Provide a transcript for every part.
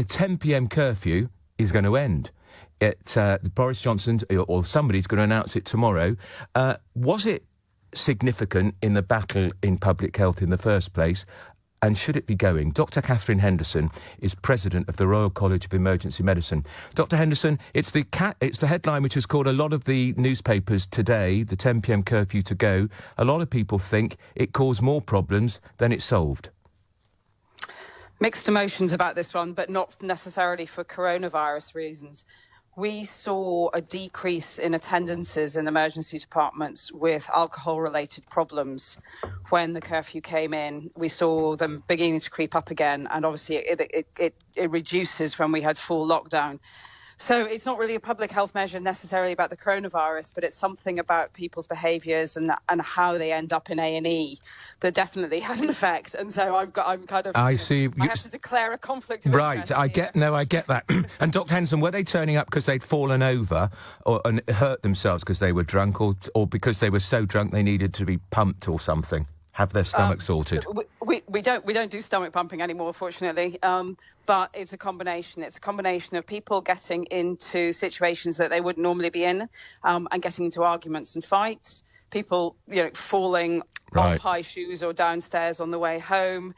the 10 p.m. curfew is going to end. Boris Johnson or somebody's going to announce it tomorrow. Was it significant in the battle in public health in the first place? And should it be going? Dr. Katherine Henderson is president of the Royal College of Emergency Medicine. Dr. Henderson, it's the headline which has caught a lot of the newspapers today, the 10 p.m. curfew to go. A lot of people think it caused more problems than it solved. Mixed emotions about this one, but not necessarily for coronavirus reasons. We saw a decrease in attendances in emergency departments with alcohol-related problems when the curfew came in. We saw them beginning to creep up again, and obviously it reduces when we had full lockdown. So it's not really a public health measure necessarily about the coronavirus, but it's something about people's behaviours and how they end up in A&E that definitely had an effect. And so I'm kind of... I see. I have to declare a conflict of interest. Right, I get that. And Dr. Henderson, were they turning up because they'd fallen over and hurt themselves because they were drunk or because they were so drunk they needed to be pumped or something? Have their stomach sorted? We don't do stomach pumping anymore, fortunately. But it's a combination. It's a combination of people getting into situations that they wouldn't normally be in, and getting into arguments and fights. People, falling off high shoes or downstairs on the way home.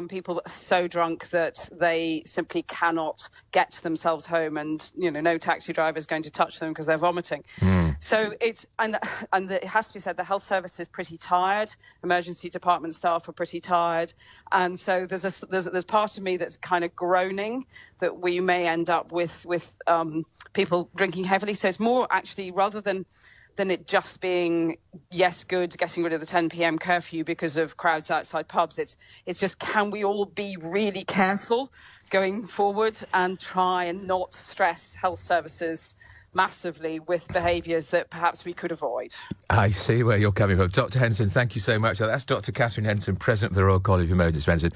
People are so drunk that they simply cannot get themselves home, and no taxi driver is going to touch them because they're vomiting. So it's and it has to be said, the health service is pretty tired. Emergency department staff are pretty tired, and so there's part of me that's kind of groaning that we may end up with people drinking heavily. So it's more actually rather than it just being, yes, good, getting rid of the 10 p.m. curfew because of crowds outside pubs. It's just, can we all be really careful going forward and try and not stress health services massively with behaviours that perhaps we could avoid? I see where you're coming from. Dr. Henderson, thank you so much. That's Dr. Katherine Henderson, president of the Royal College of Emergency Medicine.